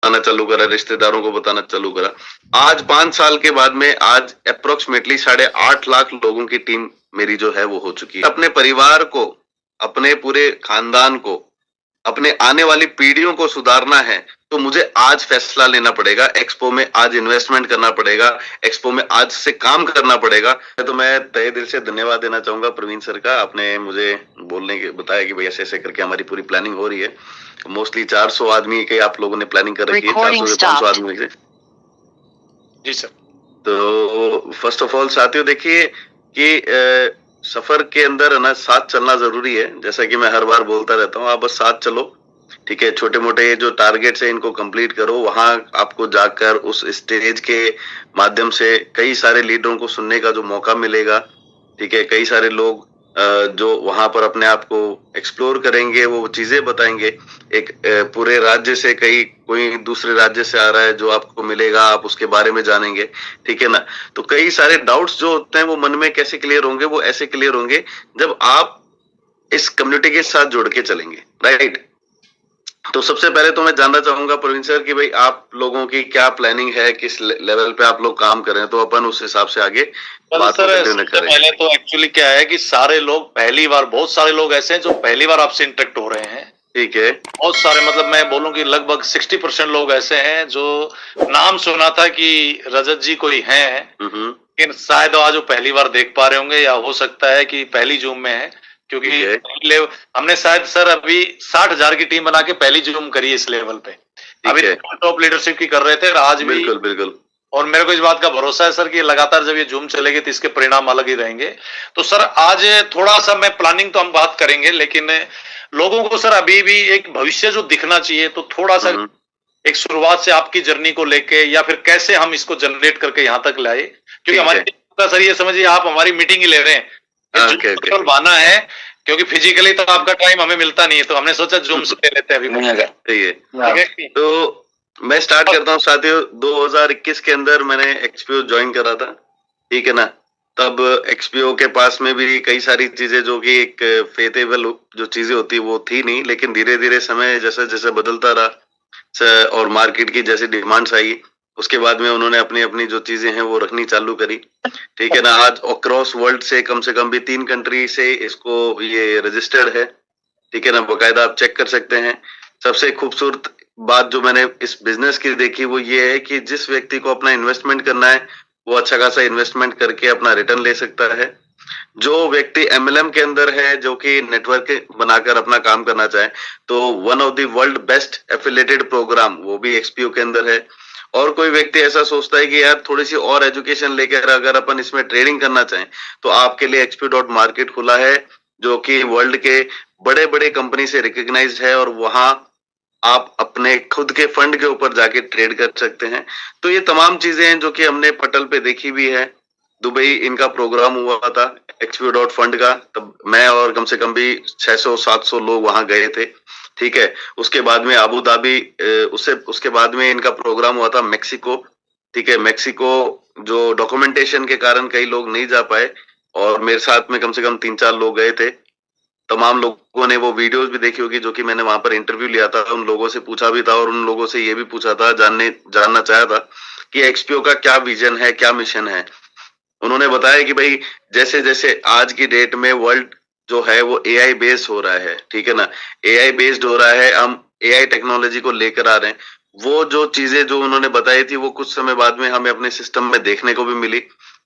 बताना चालू करा, रिश्तेदारों को बताना चालू करा। आज 5 साल के बाद में आज अप्रोक्सीमेटली 8.5 लाख लोगों की टीम मेरी जो है वो हो चुकी है। अपने परिवार को, अपने पूरे खानदान को, अपने आने वाली पीढ़ियों को सुधारना है तो मुझे आज फैसला लेना पड़ेगा, एक्सपो में आज इन्वेस्टमेंट करना पड़ेगा, एक्सपो में आज से काम करना पड़ेगा। तो मैं तहे दिल से धन्यवाद देना चाहूंगा प्रवीण सर का, आपने मुझे बोलने के बताया कि भाई ऐसे ऐसे करके हमारी पूरी प्लानिंग हो रही है। मोस्टली 400 आदमी के आप लोगों ने प्लानिंग कर रखी है, 400 से 500 आदमी से। जी सर। तो फर्स्ट ऑफ ऑल साथियों देखिए कि सफर के अंदर है ना साथ चलना जरूरी है, जैसा कि मैं हर बार बोलता रहता हूँ, आप बस साथ चलो, ठीक है। छोटे मोटे जो टारगेट्स है इनको कंप्लीट करो, वहां आपको जाकर उस स्टेज के माध्यम से कई सारे लीडरों को सुनने का जो मौका मिलेगा, ठीक है। कई सारे लोग जो वहां पर अपने आप को एक्सप्लोर करेंगे, वो चीजें बताएंगे। एक पूरे राज्य से कोई दूसरे राज्य से आ रहा है जो आपको मिलेगा, आप उसके बारे में जानेंगे, ठीक है ना। तो कई सारे डाउट्स जो होते हैं वो मन में कैसे क्लियर होंगे, वो ऐसे क्लियर होंगे जब आप इस कम्युनिटी के साथ जुड़ के चलेंगे, राइट। तो सबसे पहले तो मैं जानना चाहूंगा प्रवीण सर कि भाई आप लोगों की क्या प्लानिंग है, किस लेवल पे आप लोग काम कर रहे हैं, तो अपन उस हिसाब से आगे बात सबसे पहले तो एक्चुअली क्या है कि सारे लोग पहली बार, बहुत सारे लोग ऐसे हैं जो पहली बार आपसे इंटरेक्ट हो रहे हैं, ठीक है। बहुत सारे, मतलब मैं बोलूं कि लगभग 60% लोग ऐसे हैं जो नाम सुना था कि रजत जी कोई हैं, लेकिन शायद आज वो पहली बार देख पा रहे होंगे, या हो सकता है कि पहली जूम में है, क्योंकि हमने शायद सर अभी 60,000 की टीम बना के पहली जूम करी इस लेवल पे। अभी टॉप लीडरशिप की कर रहे थे आज भी, बिल्कुल बिल्कुल। और मेरे को इस बात का भरोसा है सर कि लगातार जब ये जूम चलेगी तो इसके परिणाम अलग ही रहेंगे। तो सर आज थोड़ा सा मैं प्लानिंग तो हम बात करेंगे, लेकिन लोगों को सर अभी भी एक भविष्य जो दिखना चाहिए, तो थोड़ा सा एक शुरुआत से आपकी जर्नी को लेके, या फिर कैसे हम इसको जनरेट करके यहाँ तक लाए, क्योंकि हमारी सर ये समझिए आप हमारी मीटिंग ही ले रहे हैं, बाना है, क्योंकि फिजिकली तो आपका टाइम हमें मिलता नहीं है, तो हमने सोचा जूम से ले लेते हैं अभी। तो मैं स्टार्ट करता हूँ साथियों। 2021 के अंदर मैंने एक्सपीओ ज्वाइन करा था, ठीक है ना। तब एक्सपीओ के पास में भी कई सारी चीजें जो कि एक फेथेबल जो चीजें होती वो थी नहीं, लेकिन धीरे धीरे समय जैसे जैसे बदलता रहा और मार्केट की जैसी डिमांड्स आई, उसके बाद में उन्होंने अपनी अपनी जो चीजें हैं वो रखनी चालू करी, ठीक है ना। आज अक्रॉस वर्ल्ड से कम भी 3 कंट्री से इसको ये रजिस्टर्ड है, ठीक है ना, बकायदा आप चेक कर सकते हैं। सबसे खूबसूरत बात जो मैंने इस बिजनेस की देखी वो ये है कि जिस व्यक्ति को अपना इन्वेस्टमेंट करना है वो अच्छा खासा इन्वेस्टमेंट करके अपना रिटर्न ले सकता है। जो व्यक्ति एमएलएम के अंदर है, जो कि नेटवर्क बनाकर अपना काम करना चाहे, तो one of the world best affiliated program वो भी एक्सपीओ के अंदर है। और कोई व्यक्ति ऐसा सोचता है कि यार थोड़ी सी और एजुकेशन लेकर अगर अपन इसमें ट्रेडिंग करना चाहें तो आपके लिए xpo.market खुला है, जो कि वर्ल्ड के बड़े बड़े कंपनी से रिकॉग्नाइज्ड है, और वहां आप अपने खुद के फंड के ऊपर जाके ट्रेड कर सकते हैं। तो ये तमाम चीजें हैं जो कि हमने पटल पे देखी भी है। दुबई इनका प्रोग्राम हुआ था xpo.fund का, तब मैं और कम से कम भी 600-700 लोग वहां गए थे, ठीक है। उसके बाद में अबू धाबी, उसके बाद में इनका प्रोग्राम हुआ था मेक्सिको, ठीक है। मेक्सिको जो डॉक्यूमेंटेशन के कारण कई लोग नहीं जा पाए, और मेरे साथ में कम से कम 3-4 लोग गए थे। तमाम लोगों ने वो वीडियोस भी देखी होगी जो कि मैंने वहां पर इंटरव्यू लिया था, उन लोगों से पूछा भी था, और उन लोगों से ये भी पूछा था, जानना चाहा था कि एक्सपीओ का क्या विजन है, क्या मिशन है। उन्होंने बताया कि भाई जैसे जैसे आज की डेट में वर्ल्ड जो है वो एआई बेस्ड हो रहा है, ठीक है ना, एआई बेस्ड हो रहा है, हम एआई टेक्नोलॉजी को लेकर आ रहे हैं। वो जो चीजें जो उन्होंने बताई थी वो कुछ समय बाद में हमें अपने सिस्टम में देखने को भी मिली।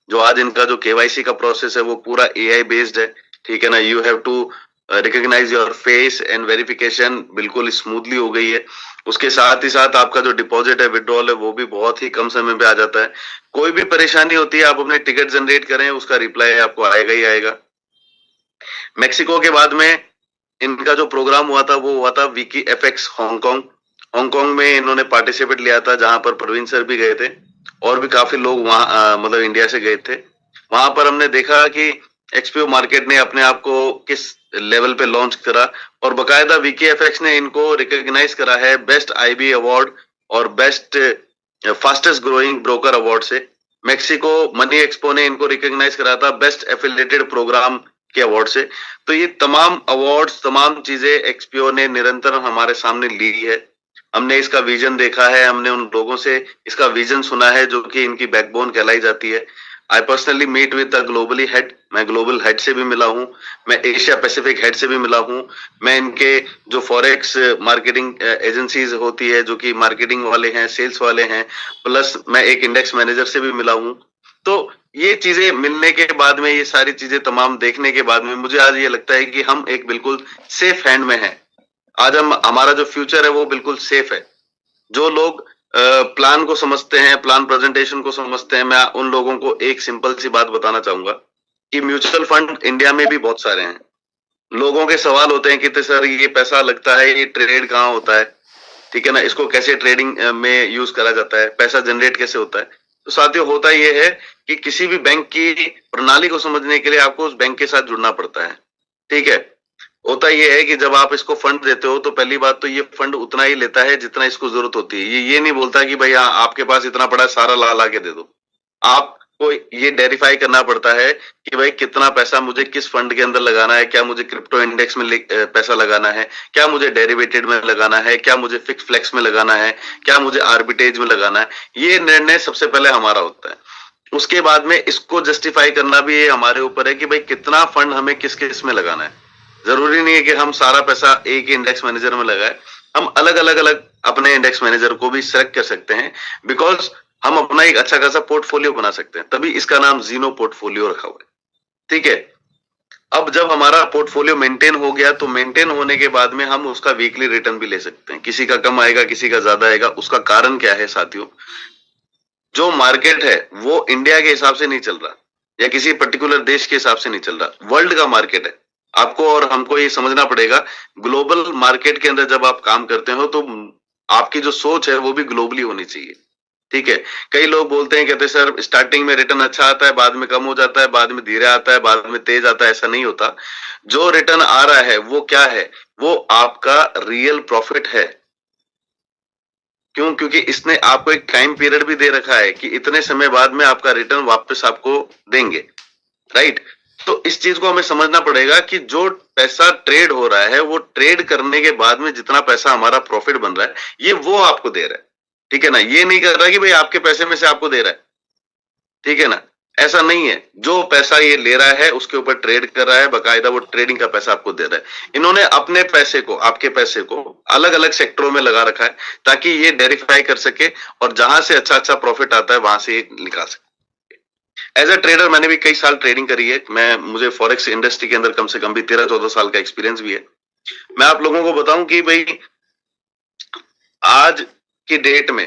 जो आज इनका जो केवाईसी का प्रोसेस है वो पूरा एआई बेस्ड है, ठीक है ना। You have to recognize your face and verification बिल्कुल स्मूथली हो गई है। उसके साथ ही साथ आपका जो डिपॉजिट है, विड्रॉल है, वो भी बहुत ही कम समय पे आ जाता है। कोई भी परेशानी होती है आप अपने टिकट जनरेट करें, उसका रिप्लाई आपको आएगा ही आएगा। मेक्सिको के बाद में इनका जो प्रोग्राम हुआ था वो हुआ था विकी एफएक्स हांगकांग में इन्होंने पार्टिसिपेट लिया था, जहां पर प्रवीण सर भी गए थे और भी काफी लोग वहां मतलब इंडिया से गए थे। वहां पर हमने देखा कि एक्सपीओ मार्केट ने अपने आप को किस लेवल पे लॉन्च करा, और बकायदा वीकेएफएक्स ने इनको रिकॉग्नाइज करा है बेस्ट आईबी अवार्ड और best fastest growing broker award से। मेक्सिको मनी एक्सपो ने इनको रिकॉग्नाइज करा था बेस्ट एफिलिएटेड प्रोग्राम के अवार्ड से। तो ये तमाम अवार्ड्स, तमाम चीजें एक्सपीओ ने निरंतर हमारे सामने ली है, हमने इसका विजन देखा है, हमने उन लोगों से इसका विजन सुना है जो कि इनकी बैकबोन कहलाई जाती है। I personally meet with the globally head, मैं ग्लोबल हेड से भी मिला हूँ, मैं एशिया पैसिफिक हेड से भी मिला हूँ, मैं इनके जो फॉरेक्स मार्केटिंग एजेंसीज होती है जो कि मार्केटिंग वाले हैं, सेल्स वाले हैं, प्लस मैं एक इंडेक्स मैनेजर से भी मिला हूँ। तो ये चीजें मिलने के बाद में, ये सारी चीजें तमाम देखने के बाद में मुझे आज ये लगता है कि हम एक बिल्कुल सेफ हैंड में हैं। आज हम, हमारा जो फ्यूचर है वो बिल्कुल सेफ है। जो लोग प्लान को समझते हैं, प्लान प्रेजेंटेशन को समझते हैं, मैं उन लोगों को एक सिंपल सी बात बताना चाहूंगा कि म्यूचुअल फंड इंडिया में भी बहुत सारे हैं। लोगों के सवाल होते हैं कि सर ये पैसा लगता है, ये ट्रेड कहाँ होता है, ठीक है ना, इसको कैसे ट्रेडिंग में यूज करा जाता है, पैसा जनरेट कैसे होता है। तो साथियों, होता ये है कि किसी भी बैंक की प्रणाली को समझने के लिए आपको उस बैंक के साथ जुड़ना पड़ता है, ठीक है। होता ये है कि जब आप इसको फंड देते हो तो पहली बात तो ये फंड उतना ही लेता है जितना इसको जरूरत होती है। ये नहीं बोलता कि भाई हाँ आपके पास इतना पड़ा है, सारा ला के दे दो। आपको ये वेरीफाई करना पड़ता है कि भाई कितना पैसा मुझे किस फंड के अंदर लगाना है, क्या मुझे क्रिप्टो इंडेक्स में पैसा लगाना है, क्या मुझे डेरिवेटेड में लगाना है, क्या मुझे फिक्स फ्लेक्स में लगाना है, क्या मुझे आर्बिट्रेज में लगाना है। ये निर्णय सबसे पहले हमारा होता है। उसके बाद में इसको जस्टिफाई करना भी ये हमारे ऊपर है कि भाई कितना फंड हमें किस किस में लगाना है। जरूरी नहीं है कि हम सारा पैसा एक ही इंडेक्स मैनेजर में लगाए, हम अलग अलग अपने इंडेक्स मैनेजर को भी सेलेक्ट कर सकते हैं, बिकॉज हम अपना एक अच्छा खासा पोर्टफोलियो बना सकते हैं। तभी इसका नाम जीनो पोर्टफोलियो रखा हुआ है, ठीक है। अब जब हमारा पोर्टफोलियो मेंटेन हो गया तो मेंटेन होने के बाद में हम उसका वीकली रिटर्न भी ले सकते हैं। किसी का कम आएगा, किसी का ज्यादा आएगा। उसका कारण क्या है साथियों, जो मार्केट है वो इंडिया के हिसाब से नहीं चल रहा या किसी पर्टिकुलर देश के हिसाब से नहीं चल रहा, वर्ल्ड का मार्केट है। आपको और हमको ये समझना पड़ेगा, ग्लोबल मार्केट के अंदर जब आप काम करते हो तो आपकी जो सोच है वो भी ग्लोबली होनी चाहिए, ठीक है। कई लोग बोलते हैं, कहते हैं सर स्टार्टिंग में रिटर्न अच्छा आता है, बाद में कम हो जाता है, बाद में धीरे आता है, बाद में तेज आता है। ऐसा नहीं होता। जो रिटर्न आ रहा है वो क्या है, वो आपका रियल प्रॉफिट है। क्यों? क्योंकि इसने आपको एक टाइम पीरियड भी दे रखा है कि इतने समय बाद में आपका रिटर्न वापस आपको देंगे, राइट। तो इस चीज को हमें समझना पड़ेगा कि जो पैसा ट्रेड हो रहा है वो ट्रेड करने के बाद में जितना पैसा हमारा प्रॉफिट बन रहा है ये वो आपको दे रहा है, ठीक है ना। ये नहीं कर रहा कि भाई आपके पैसे में से आपको दे रहा है, ठीक है ना। ऐसा नहीं है। जो पैसा ये ले रहा है उसके ऊपर ट्रेड कर रहा है, बकायदा वो ट्रेडिंग का पैसा आपको दे रहा है। इन्होंने अपने पैसे को, आपके पैसे को अलग अलग सेक्टरों में लगा रखा है ताकि ये वेरीफाई कर सके और जहां से अच्छा प्रॉफिट आता है वहां से ये निकाल सके। एज अ ट्रेडर मैंने भी कई साल ट्रेडिंग करी है। मुझे फॉरेक्स इंडस्ट्री के अंदर कम से कम भी 13-14 साल का एक्सपीरियंस भी है। मैं आप लोगों को बताऊं कि भाई आज की डेट में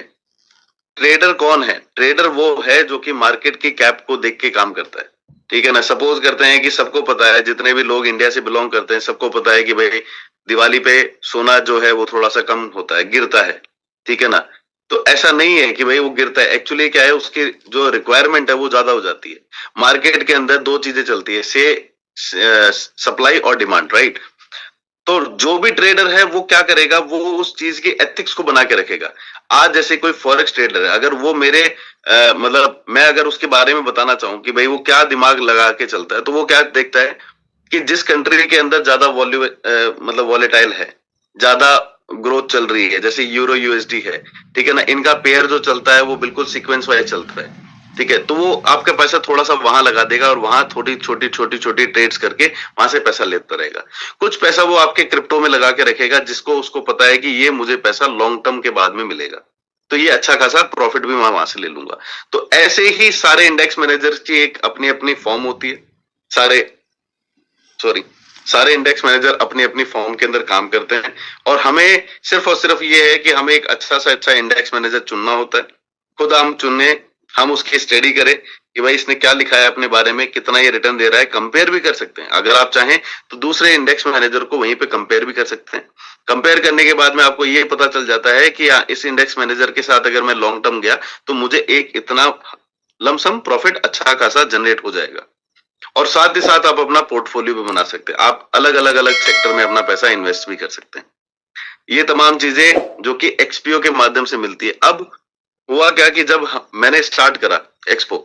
ट्रेडर कौन है। ट्रेडर वो है जो कि मार्केट की कैप को देख के काम करता है, ठीक है ना। सपोज करते हैं कि सबको पता है, जितने भी लोग इंडिया से बिलोंग करते हैं सबको पता है कि भाई दिवाली पे सोना जो है वो थोड़ा सा कम होता है, गिरता है, ठीक है ना। तो ऐसा नहीं है कि भाई वो गिरता है, एक्चुअली क्या है उसकी जो रिक्वायरमेंट है वो ज्यादा हो जाती है। मार्केट के अंदर दो चीजें चलती है, सप्लाई और डिमांड, राइट। तो जो भी ट्रेडर है वो क्या करेगा, वो उस चीज की एथिक्स को बना के रखेगा। आज जैसे कोई फॉरेक्स ट्रेडर है, अगर वो मेरे मतलब मैं अगर उसके बारे में बताना चाहूं कि भाई वो क्या दिमाग लगा के चलता है, तो वो क्या देखता है कि जिस कंट्री के अंदर ज्यादा मतलब वॉलेटाइल है, ज्यादा ग्रोथ चल रही है, जैसे यूरो यूएसडी है, ठीक है ना, इनका पेयर जो चलता है वो बिल्कुल सीक्वेंस वाइज चलता है, ठीक है। तो वो आपका पैसा थोड़ा सा वहां लगा देगा और वहां थोड़ी छोटी ट्रेड्स करके वहां से पैसा लेता रहेगा। कुछ पैसा वो आपके क्रिप्टो में लगा के रखेगा, जिसको उसको पता है कि ये मुझे पैसा लॉन्ग टर्म के बाद में मिलेगा, तो ये अच्छा खासा प्रॉफिट भी मैं वहां से ले लूंगा। तो ऐसे ही सारे इंडेक्स मैनेजर की एक अपनी अपनी फॉर्म होती है। सारे इंडेक्स मैनेजर अपनी अपनी फॉर्म के अंदर काम करते हैं और हमें सिर्फ और सिर्फ ये है कि हमें एक अच्छा से अच्छा इंडेक्स मैनेजर चुनना होता है। खुद हम चुने, हम उसकी स्टडी करें कि भाई इसने क्या लिखा है अपने बारे में, कितना ये रिटर्न दे रहा है। कंपेयर भी कर सकते हैं, अगर आप चाहें तो दूसरे इंडेक्स मैनेजर को वहीं पे कंपेयर भी कर सकते हैं। कंपेयर करने के बाद में आपको ये पता चल जाता है कि इस इंडेक्स मैनेजर के साथ अगर मैं लॉन्ग टर्म गया तो मुझे एक इतना लमसम प्रॉफिट अच्छा खासा जनरेट हो जाएगा। और साथ ही साथ आप अपना पोर्टफोलियो भी बना सकते हैं, आप अलग अलग सेक्टर में अपना पैसा इन्वेस्ट भी कर सकते हैं। ये तमाम चीजें जो कि एक्सपीओ के माध्यम से मिलती है। अब हुआ क्या कि जब मैंने स्टार्ट करा एक्सपो,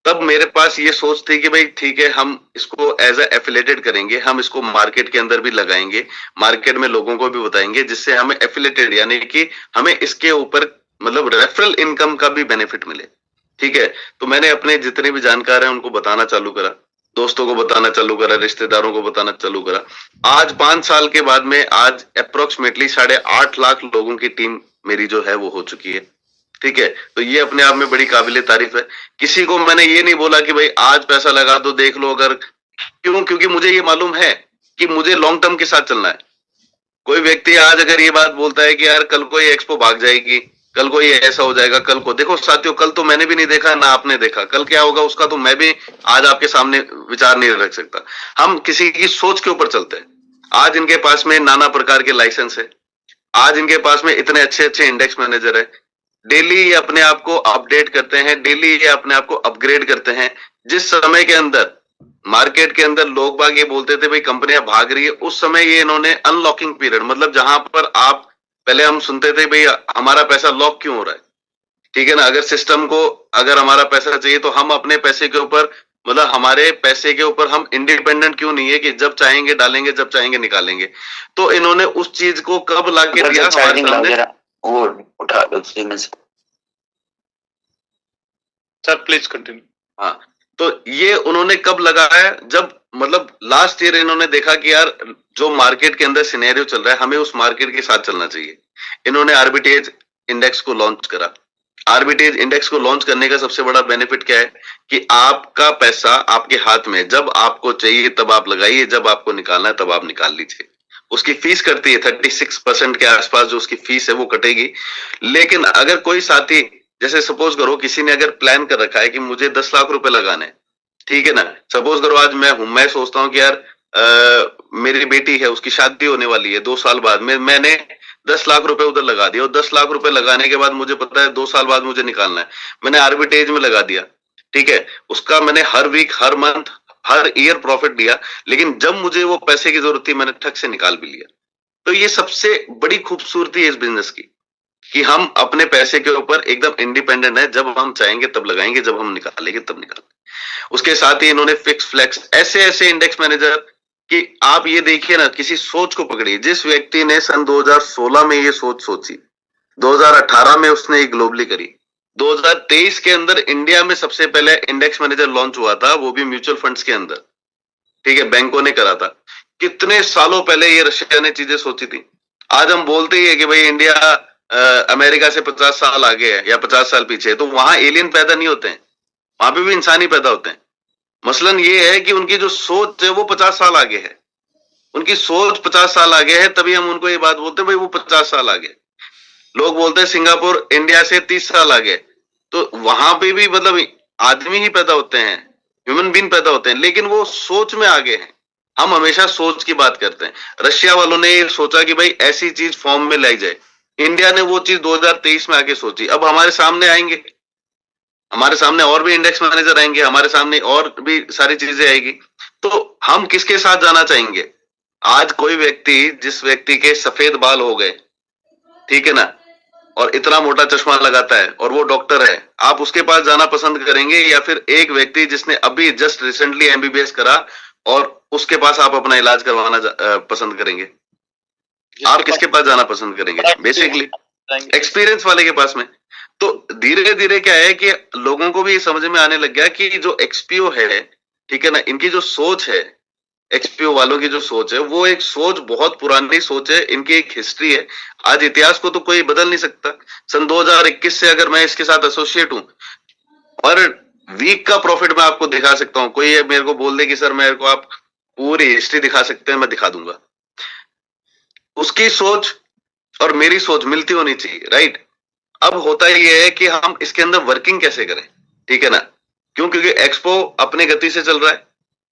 तब मेरे पास ये सोच थी कि भाई ठीक है, हम इसको एज एफिलेटेड करेंगे, हम इसको मार्केट के अंदर भी लगाएंगे, मार्केट में लोगों को भी बताएंगे, जिससे हमें एफिलेटेड यानी कि हमें इसके ऊपर मतलब रेफरल इनकम का भी बेनिफिट मिले। ठीक है, तो मैंने अपने जितने भी जानकार हैं उनको बताना चालू करा, दोस्तों को बताना चालू करा, रिश्तेदारों को बताना चालू करा। आज 5 साल के बाद में आज अप्रोक्सीमेटली 8.5 लाख लोगों की टीम मेरी जो है वो हो चुकी है। ठीक है, तो ये अपने आप में बड़ी काबिले तारीफ है। किसी को मैंने ये नहीं बोला कि भाई आज पैसा लगा दो देख लो, अगर क्यों, क्योंकि मुझे ये मालूम है कि मुझे लॉन्ग टर्म के साथ चलना है। कोई व्यक्ति आज अगर ये बात बोलता है कि यार कल को ये एक्सपो भाग जाएगी, कल को ये ऐसा हो जाएगा, कल को देखो साथियों, कल तो मैंने भी नहीं देखा ना आपने देखा, कल क्या होगा उसका तो मैं भी आज आपके सामने विचार नहीं रख सकता। हम किसी की सोच के ऊपर चलते हैं। आज इनके पास में नाना प्रकार के लाइसेंस है, आज इनके पास में इतने अच्छे अच्छे इंडेक्स मैनेजर है, डेली ये अपने आप को अपडेट करते हैं, डेली ये अपने आप को अपग्रेड करते हैं। जिस समय के अंदर मार्केट के अंदर लोग बाग ये बोलते थे भाई कंपनियां भाग रही है, उस समय ये इन्होंने अनलॉकिंग पीरियड, मतलब जहां पर आप पहले हम सुनते थे भाई हमारा पैसा लॉक क्यों हो रहा है, ठीक है ना, अगर सिस्टम को अगर हमारा पैसा चाहिए तो हम अपने पैसे के ऊपर मतलब हमारे पैसे के ऊपर हम इंडिपेंडेंट क्यों नहीं है कि जब चाहेंगे डालेंगे, जब चाहेंगे निकालेंगे। तो इन्होंने उस चीज को कब लाके दिया हमारे सामने, वो उठा दो सर, प्लीज कंटिन्यू। हाँ, तो ये उन्होंने कब लगाया, जब मतलब लास्ट ईयर इन्होंने देखा कि यार जो मार्केट के अंदर सिनेरियो चल रहा है हमें उस मार्केट के साथ चलना चाहिए। इन्होंने आर्बिट्रेज इंडेक्स को लॉन्च करा। आर्बिट्रेज इंडेक्स को लॉन्च करने का सबसे बड़ा बेनिफिट क्या है कि आपका पैसा आपके हाथ में, जब आपको चाहिए तब आप लगाइए, जब आपको निकालना है तब आप निकाल लीजिए। उसकी फीस कटती है 36% के आसपास, जो उसकी फीस है वो कटेगी। लेकिन अगर कोई साथी, जैसे सपोज करो किसी ने अगर प्लान कर रखा है कि मुझे 10 लाख रुपए लगाने, ठीक है ना, सपोज करो आज मैं सोचता हूं कि यार मेरी बेटी है, उसकी शादी होने वाली है 2 साल बाद में, मैंने 10 लाख रुपए उधर लगा दिया और 10 लाख रुपए लगाने के बाद मुझे पता है 2 साल बाद मुझे निकालना है, मैंने आर्बिट्रेज में लगा दिया। ठीक है, उसका मैंने हर वीक, हर मंथ, हर ईयर प्रॉफिट लिया, लेकिन जब मुझे वो पैसे की जरूरत थी मैंने ठग से निकाल भी लिया। तो ये सबसे बड़ी खूबसूरती है इस बिजनेस की कि हम अपने पैसे के ऊपर एकदम इंडिपेंडेंट है, जब हम चाहेंगे तब लगाएंगे, जब हम निकालेंगे तब निकालेंगे। उसके साथ ही इन्होंने फिक्स फ्लेक्स ऐसे ऐसे इंडेक्स मैनेजर कि आप ये देखिए ना, किसी सोच को पकड़िए। जिस व्यक्ति ने सन 2016 में ये सोच सोची, 2018 में उसने ये ग्लोबली करी, 2023 के अंदर इंडिया में सबसे पहले इंडेक्स मैनेजर लॉन्च हुआ था, वो भी म्यूचुअल फंड्स के अंदर। ठीक है, बैंकों ने करा था। कितने सालों पहले ये रशिया ने चीजें सोची थी। आज हम बोलते ही है कि भाई इंडिया अमेरिका से 50 साल आगे है या 50 साल पीछे है, तो वहां एलियन पैदा नहीं होते हैं, वहां पे भी इंसान ही पैदा होते हैं। मसलन ये है कि उनकी जो सोच है वो 50 साल आगे है, उनकी सोच 50 साल आगे है, तभी हम उनको ये बात बोलते हैं भाई वो 50 साल आगे। लोग बोलते हैं सिंगापुर इंडिया से 30 साल आगे, तो वहां पे भी मतलब आदमी ही पैदा होते हैं, ह्यूमन बीइंग पैदा होते हैं, लेकिन वो सोच में आगे हैं। हम हमेशा सोच की बात करते हैं। रशिया वालों ने ये सोचा कि भाई ऐसी चीज फॉर्म में लाई जाए, इंडिया ने वो चीज 2023 में आके सोची। अब हमारे सामने आएंगे, हमारे सामने और भी इंडेक्स मैनेजर आएंगे, हमारे सामने और भी सारी चीजें आएगी, तो हम किसके साथ जाना चाहेंगे। आज कोई व्यक्ति, जिस व्यक्ति के सफेद बाल हो गए, ठीक है ना, और इतना मोटा चश्मा लगाता है और वो डॉक्टर है, आप उसके पास जाना पसंद करेंगे या फिर एक व्यक्ति जिसने अभी जस्ट रिसेंटली एमबीबीएस करा और उसके पास आप अपना इलाज करवाना पसंद करेंगे। आप किसके पास जाना पसंद करेंगे? बेसिकली एक्सपीरियंस वाले के पास में। तो धीरे धीरे क्या है कि लोगों को भी समझ में आने लग गया कि जो एक्सपीओ है, ठीक है ना, इनकी जो सोच है, एक्सपीओ वालों की जो सोच है वो एक सोच बहुत पुरानी सोच है, इनकी एक हिस्ट्री है। आज इतिहास को तो कोई बदल नहीं सकता। सन 2021 से अगर मैं इसके साथ एसोसिएट हूं और वीक का प्रॉफिट मैं आपको दिखा सकता हूं, कोई मेरे को बोल दे कि सर मेरे को आप पूरी हिस्ट्री दिखा सकते हैं, मैं दिखा दूंगा। उसकी सोच और मेरी सोच मिलती होनी चाहिए, राइट। अब होता ये है कि हम इसके अंदर वर्किंग कैसे करें, ठीक है ना, क्यों, क्योंकि एक्सपो अपने गति से चल रहा है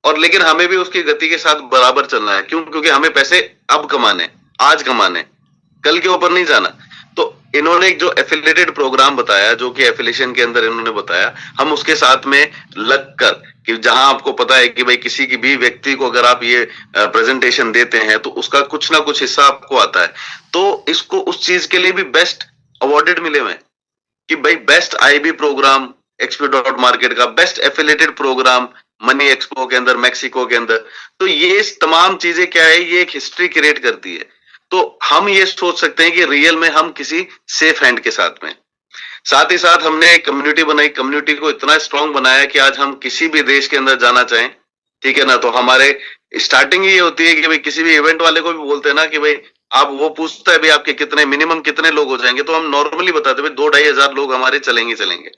और लेकिन हमें भी उसकी गति के साथ बराबर चलना है। क्यों, क्योंकि हमें पैसे अब कमाने, आज कमाने, कल के ऊपर नहीं जाना। तो इन्होंने एक जो एफिलिएटेड प्रोग्राम बताया, जो कि एफिलिएशन के अंदर इन्होंने बताया, हम उसके साथ में लग कर कि जहां आपको पता है कि भाई किसी की भी व्यक्ति को अगर आप ये प्रेजेंटेशन देते हैं तो उसका कुछ ना कुछ हिस्सा आपको आता है, तो इसको उस चीज के लिए भी बेस्ट अवॉर्डेड मिले हुए कि भाई best IB programme, Expo dot market का best affiliated programme Money Expo के अंदर, मैक्सिको के अंदर। तो ये तमाम चीजें क्या है, ये एक हिस्ट्री क्रिएट करती है। तो हम ये सोच सकते हैं कि रियल में हम किसी सेफ हैंड के साथ में। साथ ही साथ हमने एक कम्युनिटी बनाई, कम्युनिटी को इतना स्ट्रांग बनाया कि आज हम किसी भी देश के अंदर जाना चाहें, ठीक है ना, तो हमारे स्टार्टिंग ये होती है कि भाई किसी भी इवेंट वाले को भी बोलते हैं ना कि भाई आप, वो पूछता है भाई आपके कितने मिनिमम कितने लोग हो जाएंगे, तो हम नॉर्मली बताते हैं 2-2,500 लोग हमारे चलेंगे।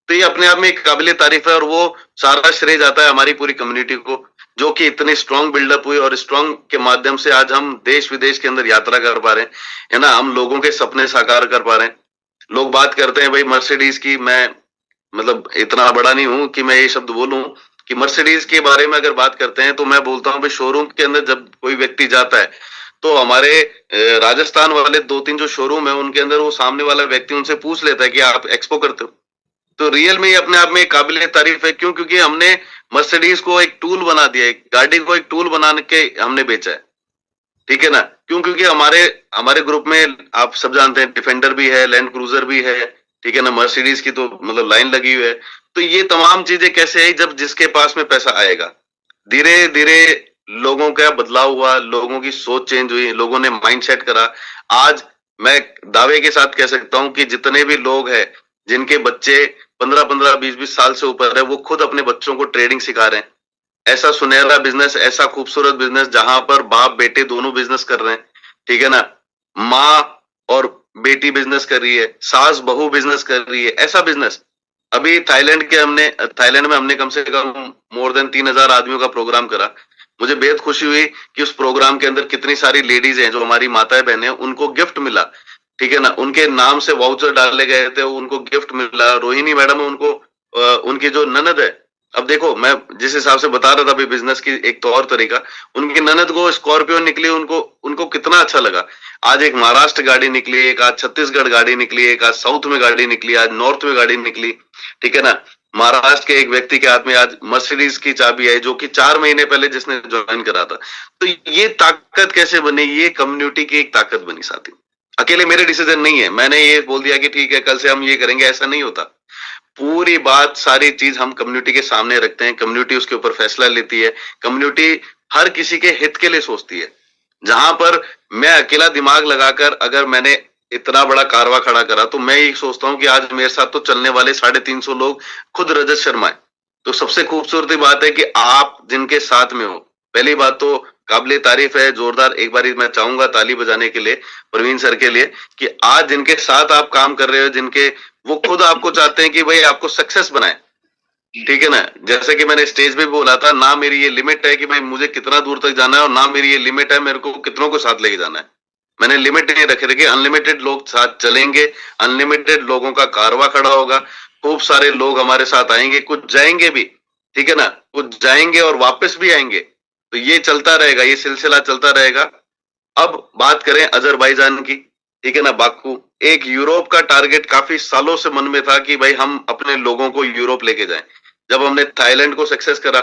तो ये अपने आप में एक काबिल तारीफ है, और वो सारा श्रेय जाता है हमारी पूरी कम्युनिटी को, जो कि इतनी स्ट्रांग बिल्डअप हुई, और स्ट्रांग के माध्यम से आज हम देश विदेश के अंदर यात्रा कर पा रहे हैं, है ना, हम लोगों के सपने साकार कर पा रहे हैं। लोग बात करते हैं भाई मर्सिडीज की, मैं मतलब इतना बड़ा नहीं हूं कि मैं ये शब्द बोलूं कि मर्सिडीज के बारे में अगर बात करते हैं, तो मैं बोलता हूं भाई शोरूम के अंदर जब कोई व्यक्ति जाता है, तो हमारे राजस्थान वाले 2-3 जो शोरूम है उनके अंदर वो सामने वाला व्यक्ति उनसे पूछ लेता है कि आप एक्सपो करते हो। तो रियल में ये अपने आप में काबिल तारीफ है। क्यों? क्योंकि हमने मर्सिडीज को एक टूल बना दिया है, गाड़ी को एक टूल बना के हमने बेचा है, ठीक है ना। क्यों? क्योंकि हमारे ग्रुप में आप सब जानते हैं डिफेंडर भी है, लैंड क्रूजर भी है, ठीक है ना, मर्सिडीज की तो मतलब लाइन लगी हुई है। तो ये तमाम चीजें कैसे आई? जब जिसके पास में पैसा आएगा, धीरे धीरे लोगों का बदलाव हुआ, लोगों की सोच चेंज हुई, लोगों ने माइंडसेट करा। आज मैं दावे के साथ कह सकता हूं कि जितने भी लोग हैं जिनके बच्चे 15-15, 20-20 साल से ऊपर है, वो खुद अपने बच्चों को ट्रेडिंग सिखा रहे हैं। ऐसा सुनहरा बिजनेस, ऐसा खूबसूरत बिजनेस जहां पर बाप बेटे दोनों बिजनेस कर रहे हैं, ठीक है ना, माँ और बेटी बिजनेस कर रही है, सास बहू बिजनेस कर रही है, ऐसा बिजनेस। अभी थाईलैंड में हमने कम से कम मोर देन 3,000 आदमियों का प्रोग्राम करा। मुझे बेहद खुशी हुई कि उस प्रोग्राम के अंदर कितनी सारी लेडीज हैं जो हमारी माताएं बहनें, उनको गिफ्ट मिला, ठीक है ना, उनके नाम से वाउचर डाले गए थे, उनको गिफ्ट मिला। रोहिणी मैडम उनको उनकी जो ननद है, अब देखो मैं जिस हिसाब से बता रहा था अभी बिजनेस की एक तो और तरीका, उनकी ननद को स्कॉर्पियो निकली, उनको कितना अच्छा लगा। आज एक महाराष्ट्र गाड़ी निकली, एक आज छत्तीसगढ़ गाड़ी निकली, एक आज साउथ में गाड़ी निकली, आज नॉर्थ में गाड़ी निकली, ठीक है ना। महाराष्ट्र के एक व्यक्ति के हाथ में आज मर्सिडीज की चाबी है, जो कि 4 महीने पहले जिसने ज्वाइन करा था। तो ये ताकत कैसे बनी? ये कम्युनिटी की एक ताकत बनी साथी। अकेले मेरे डिसीजन नहीं है, मैंने ये बोल दिया कि ठीक है कल से हम ये करेंगे, ऐसा नहीं होता। पूरी बात, सारी चीज हम कम्युनिटी के सामने रखते हैं, कम्युनिटी उसके ऊपर फैसला लेती है, कम्युनिटी हर किसी के हित के लिए सोचती है। जहां पर मैं अकेला दिमाग लगाकर अगर मैंने इतना बड़ा कारवा खड़ा करा, तो मैं ये सोचता हूं कि आज मेरे साथ तो चलने वाले 350 लोग खुद रजत शर्मा है। तो सबसे खूबसूरती बात है कि आप जिनके साथ में हो, पहली बात तो काबिले तारीफ है, जोरदार एक बार मैं चाहूंगा ताली बजाने के लिए प्रवीण सर के लिए, कि आज जिनके साथ आप काम कर रहे हो, जिनके वो खुद आपको चाहते हैं कि भाई आपको सक्सेस बनाए, ठीक है ना। जैसे कि मैंने स्टेज पे भी बोला था, ना मेरी ये लिमिट है कि भाई मुझे कितना दूर तक जाना है, और ना मेरी ये लिमिट है मेरे को कितनों को साथ लेके जाना है। मैंने लिमिट नहीं रखे रखी, अनलिमिटेड लोग साथ चलेंगे, अनलिमिटेड लोगों का कारवा खड़ा होगा, खूब सारे लोग हमारे साथ आएंगे, कुछ जाएंगे भी, ठीक है ना, कुछ जाएंगे और वापस भी आएंगे। तो ये चलता रहेगा, ये सिलसिला चलता रहेगा। अब बात करें अजरबैजान की, ठीक है ना, बाकू। एक यूरोप का टारगेट काफी सालों से मन में था कि भाई हम अपने लोगों को यूरोप लेके जाएं। जब हमने थाईलैंड को सक्सेस करा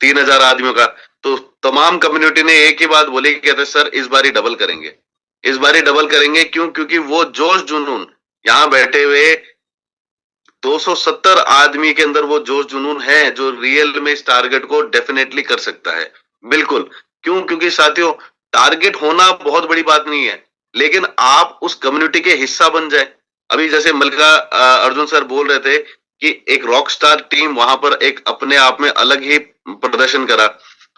3,000 आदमियों का, तो तमाम कम्युनिटी ने एक ही बात बोली कि कहते सर इस बार ही डबल करेंगे, इस बार ही डबल करेंगे। क्यों? क्योंकि वो जोश जुनून यहाँ बैठे हुए 270 आदमी के अंदर वो जोश जुनून है जो रियल में इस टारगेट को डेफिनेटली कर सकता है। बिल्कुल। क्यों? क्योंकि साथियों, टारगेट होना बहुत बड़ी बात नहीं है, लेकिन आप उस कम्युनिटी के हिस्सा बन जाए। अभी जैसे मल्लिका अर्जुन सर बोल रहे थे कि एक रॉक स्टार टीम वहां पर एक अपने आप में अलग ही प्रदर्शन करा।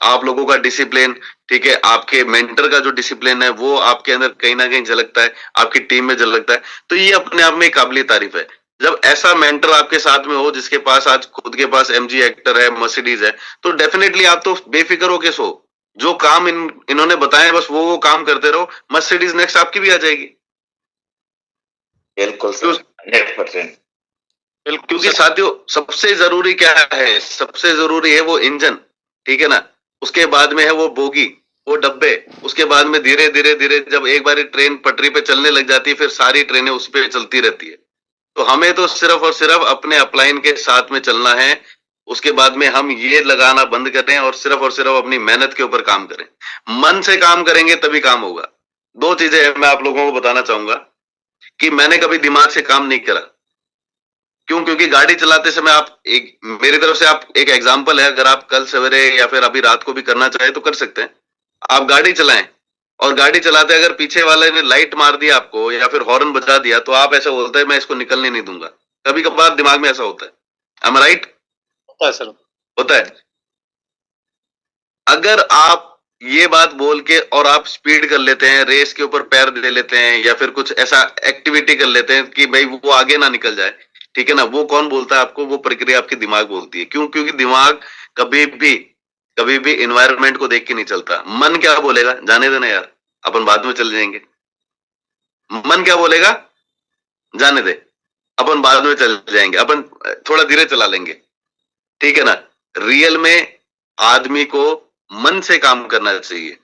आप लोगों का डिसिप्लिन, ठीक है, आपके मेंटर का जो डिसिप्लिन है वो आपके अंदर कहीं ना कहीं झलकता है, आपकी टीम में झलकता है। तो ये अपने आप में काबिल तारीफ है। जब ऐसा मेंटर आपके साथ में हो जिसके पास आज खुद के पास एमजी हेक्टर है, मर्सिडीज है, तो डेफिनेटली आप तो बेफिक्र होके सो, जो काम इन्होंने बताया बस वो काम करते रहो, मर्सिडीज नेक्स्ट आपकी भी आ जाएगी। बिल्कुल 100%। क्योंकि साथियों सबसे जरूरी क्या है? सबसे जरूरी है वो इंजन, ठीक है ना, उसके बाद में है वो बोगी, वो डब्बे, उसके बाद में धीरे धीरे धीरे जब एक बार ट्रेन पटरी पे चलने लग जाती है, फिर सारी ट्रेनें उस पे चलती रहती है। तो हमें तो सिर्फ और सिर्फ अपने अपलाइन के साथ में चलना है। उसके बाद में हम ये लगाना बंद करें और सिर्फ अपनी मेहनत के ऊपर काम करें। मन से काम करेंगे तभी काम होगा। 2 चीजें मैं आप लोगों को बताना चाहूंगा कि मैंने कभी दिमाग से काम नहीं करा, क्यों? क्योंकि गाड़ी चलाते समय आप एक, मेरी तरफ से आप एक एग्जांपल है, अगर आप कल सवेरे या फिर अभी रात को भी करना चाहे तो कर सकते हैं। आप गाड़ी चलाएं और गाड़ी चलाते अगर पीछे वाले ने लाइट मार दिया आपको या फिर हॉर्न बजा दिया तो आप ऐसा बोलते हैं मैं इसको निकलने नहीं दूंगा। कभी कभार दिमाग में ऐसा होता है, am I right? होता है सर। होता है। अगर आप ये बात बोल के और आप स्पीड कर लेते हैं, रेस के ऊपर पैर दे लेते हैं या फिर कुछ ऐसा एक्टिविटी कर लेते हैं कि भाई वो आगे ना निकल जाए, ठीक है ना, वो कौन बोलता है आपको? वो प्रक्रिया आपकी दिमाग बोलती है। क्यों? क्योंकि दिमाग कभी भी एनवायरनमेंट को देख के नहीं चलता। मन क्या बोलेगा? जाने देना यार, अपन बाद में चल जाएंगे। मन क्या बोलेगा? जाने दे, अपन बाद में चल जाएंगे, अपन थोड़ा धीरे चला लेंगे, ठीक है ना। रियल में आदमी को मन से काम करना चाहिए।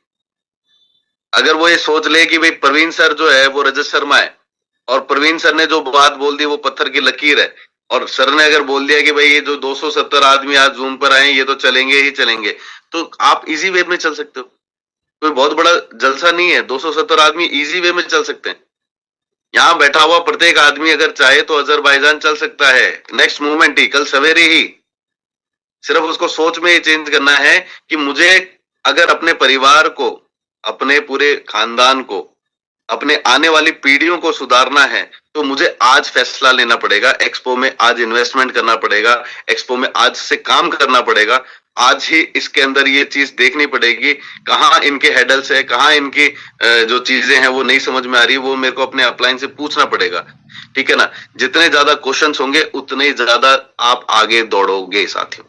अगर वो ये सोच ले कि भाई प्रवीण सर जो है वो रजत शर्मा है और प्रवीण सर ने जो बात बोल दी वो पत्थर की लकीर है, और सर ने अगर बोल दिया कि भाई ये जो 270 आदमी आज जूम पर आए ये तो चलेंगे ही चलेंगे, तो आप इजी वे में चल सकते हो। कोई बहुत बड़ा जलसा नहीं है, 270 आदमी इजी वे में चल सकते हैं। यहाँ बैठा हुआ प्रत्येक आदमी अगर चाहे तो अजरबैजान चल सकता है, नेक्स्ट मूवमेंट ही, कल सवेरे ही। सिर्फ उसको सोच में ये चेंज करना है कि मुझे अगर अपने परिवार को, अपने पूरे खानदान को, अपने आने वाली पीढ़ियों को सुधारना है तो मुझे आज फैसला लेना पड़ेगा, एक्सपो में आज इन्वेस्टमेंट करना पड़ेगा, एक्सपो में आज से काम करना पड़ेगा, आज ही इसके अंदर ये चीज देखनी पड़ेगी कहाँ इनके हेडल्स है, कहाँ इनकी जो चीजें हैं वो नहीं समझ में आ रही, वो मेरे को अपने अपलाइन से पूछना पड़ेगा, ठीक है ना। जितने ज्यादा क्वेश्चंस होंगे उतने ही ज्यादा आप आगे दौड़ोगे साथियों।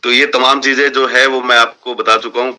तो ये तमाम चीजें जो है वो मैं आपको बता चुका हूँ।